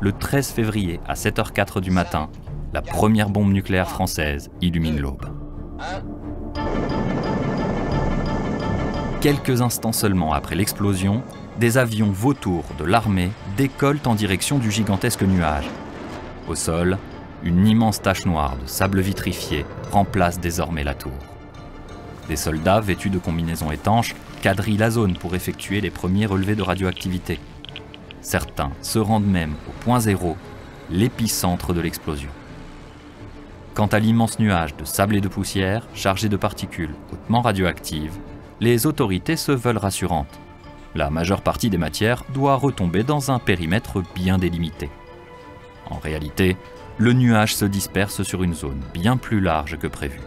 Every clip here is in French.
le 13 février à 7h04 du matin, la première bombe nucléaire française illumine l'aube. Quelques instants seulement après l'explosion, des avions vautours de l'armée décollent en direction du gigantesque nuage. Au sol, une immense tache noire de sable vitrifié remplace désormais la tour. Des soldats vêtus de combinaisons étanches quadrillent la zone pour effectuer les premiers relevés de radioactivité. Certains se rendent même au point zéro, l'épicentre de l'explosion. Quant à l'immense nuage de sable et de poussière chargé de particules hautement radioactives, les autorités se veulent rassurantes. La majeure partie des matières doit retomber dans un périmètre bien délimité. En réalité, le nuage se disperse sur une zone bien plus large que prévu.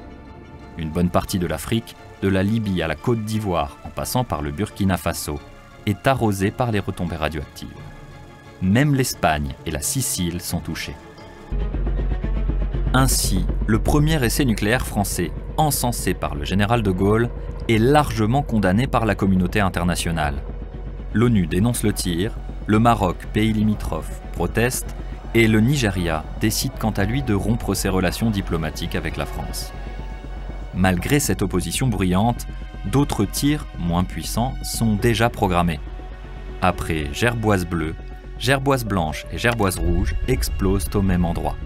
Une bonne partie de l'Afrique, de la Libye à la Côte d'Ivoire en passant par le Burkina Faso, est arrosée par les retombées radioactives. Même l'Espagne et la Sicile sont touchées. Ainsi, le premier essai nucléaire français, encensé par le général de Gaulle, est largement condamné par la communauté internationale. L'ONU dénonce le tir, le Maroc, pays limitrophe, proteste, et le Nigeria décide quant à lui de rompre ses relations diplomatiques avec la France. Malgré cette opposition bruyante, d'autres tirs, moins puissants, sont déjà programmés. Après Gerboise bleue, Gerboise blanche et Gerboise rouge explosent au même endroit.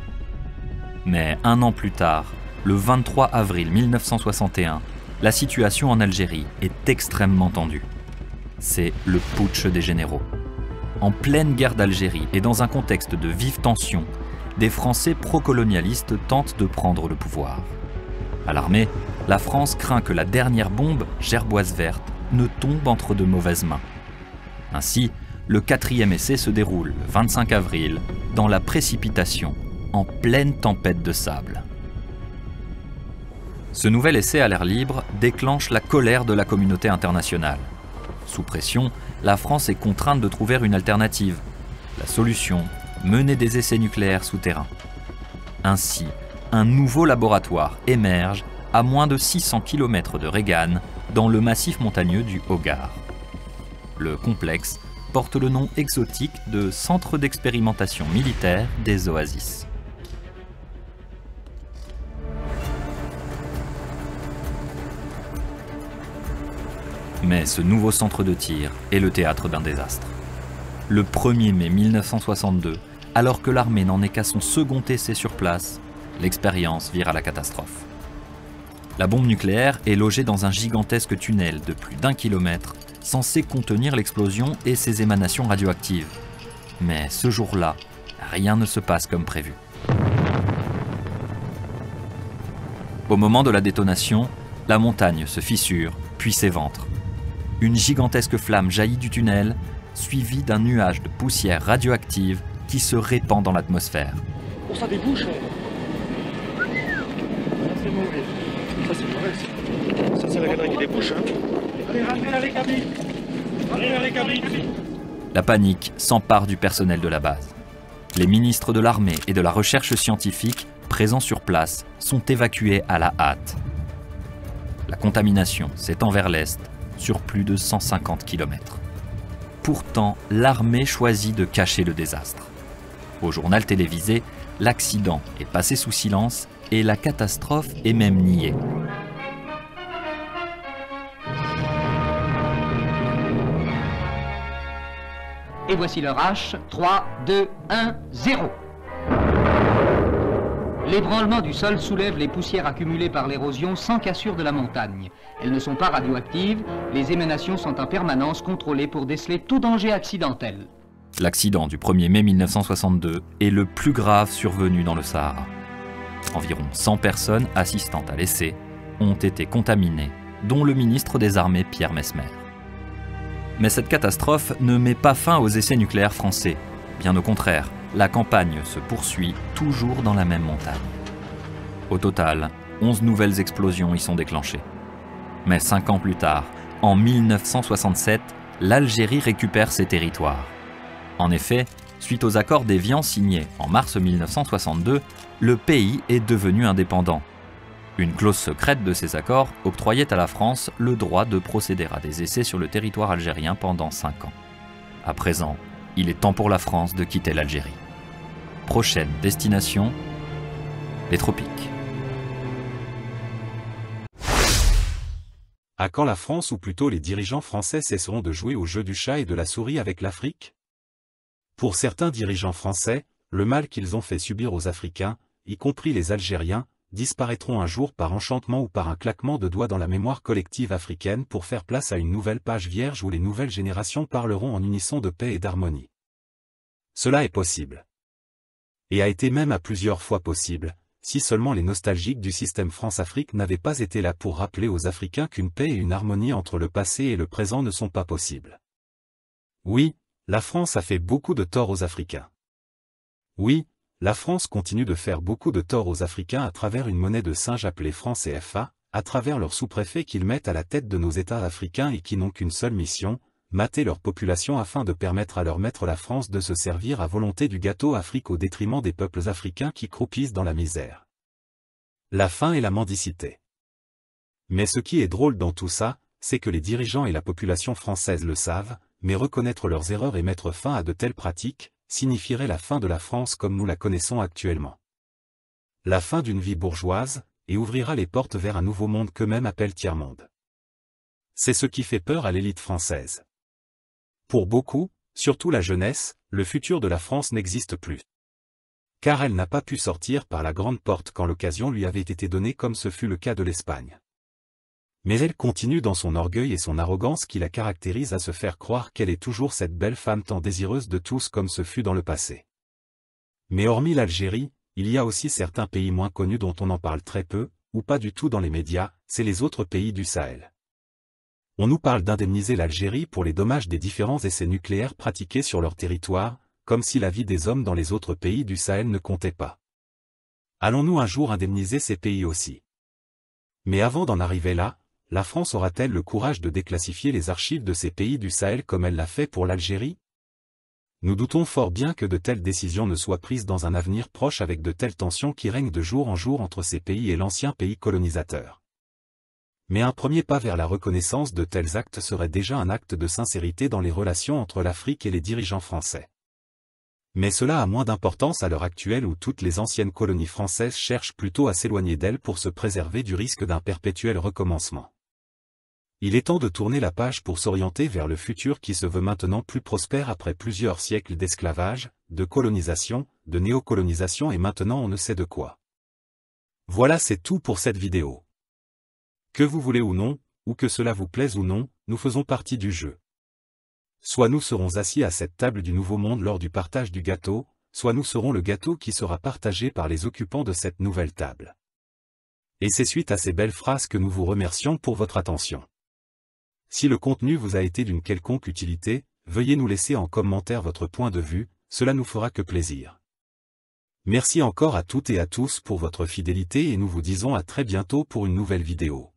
Mais un an plus tard, le 23 avril 1961, la situation en Algérie est extrêmement tendue. C'est le putsch des généraux. En pleine guerre d'Algérie et dans un contexte de vive tension, des Français pro-colonialistes tentent de prendre le pouvoir. À l'armée, la France craint que la dernière bombe, Gerboise verte, ne tombe entre de mauvaises mains. Ainsi, le 4e essai se déroule le 25 avril dans la précipitation, en pleine tempête de sable. Ce nouvel essai à l'air libre déclenche la colère de la communauté internationale. Sous pression, la France est contrainte de trouver une alternative. La solution, mener des essais nucléaires souterrains. Ainsi, un nouveau laboratoire émerge à moins de 600 km de Reggane, dans le massif montagneux du Hogar. Le complexe porte le nom exotique de Centre d'expérimentation militaire des Oasis. Mais ce nouveau centre de tir est le théâtre d'un désastre. Le 1er mai 1962, alors que l'armée n'en est qu'à son second essai sur place, l'expérience vire à la catastrophe. La bombe nucléaire est logée dans un gigantesque tunnel de plus d'1 kilomètre, censé contenir l'explosion et ses émanations radioactives. Mais ce jour-là, rien ne se passe comme prévu. Au moment de la détonation, la montagne se fissure, puis s'éventre. Une gigantesque flamme jaillit du tunnel, suivie d'un nuage de poussière radioactive qui se répand dans l'atmosphère. Oh, ça débouche. Ça c'est mauvais. Ça c'est mauvais. Ça c'est la galerie qui débouche. Hein. Allez, rentrez dans les cabines. Rentrez dans les cabines. La panique s'empare du personnel de la base. Les ministres de l'armée et de la recherche scientifique, présents sur place, sont évacués à la hâte. La contamination s'étend vers l'est, sur plus de 150 km. Pourtant, l'armée choisit de cacher le désastre. Au journal télévisé, l'accident est passé sous silence et la catastrophe est même niée. Et voici leur H, 3, 2, 1, 0. L'ébranlement du sol soulève les poussières accumulées par l'érosion sans cassure de la montagne. Elles ne sont pas radioactives, les émanations sont en permanence contrôlées pour déceler tout danger accidentel. L'accident du 1er mai 1962 est le plus grave survenu dans le Sahara. Environ 100 personnes assistant à l'essai ont été contaminées, dont le ministre des Armées Pierre Messmer. Mais cette catastrophe ne met pas fin aux essais nucléaires français. Bien au contraire, la campagne se poursuit toujours dans la même montagne. Au total, 11 nouvelles explosions y sont déclenchées. Mais 5 ans plus tard, en 1967, l'Algérie récupère ses territoires. En effet, suite aux accords d'Évian signés en mars 1962, le pays est devenu indépendant. Une clause secrète de ces accords octroyait à la France le droit de procéder à des essais sur le territoire algérien pendant 5 ans. À présent, il est temps pour la France de quitter l'Algérie. Prochaine destination, les tropiques. À quand la France ou plutôt les dirigeants français cesseront de jouer au jeu du chat et de la souris avec l'Afrique? Pour certains dirigeants français, le mal qu'ils ont fait subir aux Africains, y compris les Algériens, disparaîtront un jour par enchantement ou par un claquement de doigts dans la mémoire collective africaine pour faire place à une nouvelle page vierge où les nouvelles générations parleront en unisson de paix et d'harmonie. Cela est possible. Et a été même à plusieurs fois possible, si seulement les nostalgiques du système France-Afrique n'avaient pas été là pour rappeler aux Africains qu'une paix et une harmonie entre le passé et le présent ne sont pas possibles. Oui, la France a fait beaucoup de tort aux Africains. Oui, la France continue de faire beaucoup de tort aux Africains à travers une monnaie de singe appelée franc CFA, à travers leurs sous-préfets qu'ils mettent à la tête de nos États africains et qui n'ont qu'une seule mission, mater leur population afin de permettre à leur maître la France de se servir à volonté du gâteau Afrique au détriment des peuples africains qui croupissent dans la misère, la faim et la mendicité. Mais ce qui est drôle dans tout ça, c'est que les dirigeants et la population française le savent, mais reconnaître leurs erreurs et mettre fin à de telles pratiques, signifierait la fin de la France comme nous la connaissons actuellement. La fin d'une vie bourgeoise, et ouvrira les portes vers un nouveau monde qu'eux-mêmes appellent tiers-monde. C'est ce qui fait peur à l'élite française. Pour beaucoup, surtout la jeunesse, le futur de la France n'existe plus. Car elle n'a pas pu sortir par la grande porte quand l'occasion lui avait été donnée comme ce fut le cas de l'Espagne. Mais elle continue dans son orgueil et son arrogance qui la caractérise à se faire croire qu'elle est toujours cette belle femme tant désireuse de tous comme ce fut dans le passé. Mais hormis l'Algérie, il y a aussi certains pays moins connus dont on en parle très peu, ou pas du tout dans les médias, c'est les autres pays du Sahel. On nous parle d'indemniser l'Algérie pour les dommages des différents essais nucléaires pratiqués sur leur territoire, comme si la vie des hommes dans les autres pays du Sahel ne comptait pas. Allons-nous un jour indemniser ces pays aussi? Mais avant d'en arriver là, la France aura-t-elle le courage de déclassifier les archives de ces pays du Sahel comme elle l'a fait pour l'Algérie? Nous doutons fort bien que de telles décisions ne soient prises dans un avenir proche avec de telles tensions qui règnent de jour en jour entre ces pays et l'ancien pays colonisateur. Mais un premier pas vers la reconnaissance de tels actes serait déjà un acte de sincérité dans les relations entre l'Afrique et les dirigeants français. Mais cela a moins d'importance à l'heure actuelle où toutes les anciennes colonies françaises cherchent plutôt à s'éloigner d'elles pour se préserver du risque d'un perpétuel recommencement. Il est temps de tourner la page pour s'orienter vers le futur qui se veut maintenant plus prospère après plusieurs siècles d'esclavage, de colonisation, de néocolonisation et maintenant on ne sait de quoi. Voilà, c'est tout pour cette vidéo. Que vous voulez ou non, ou que cela vous plaise ou non, nous faisons partie du jeu. Soit nous serons assis à cette table du nouveau monde lors du partage du gâteau, soit nous serons le gâteau qui sera partagé par les occupants de cette nouvelle table. Et c'est suite à ces belles phrases que nous vous remercions pour votre attention. Si le contenu vous a été d'une quelconque utilité, veuillez nous laisser en commentaire votre point de vue, cela nous fera que plaisir. Merci encore à toutes et à tous pour votre fidélité et nous vous disons à très bientôt pour une nouvelle vidéo.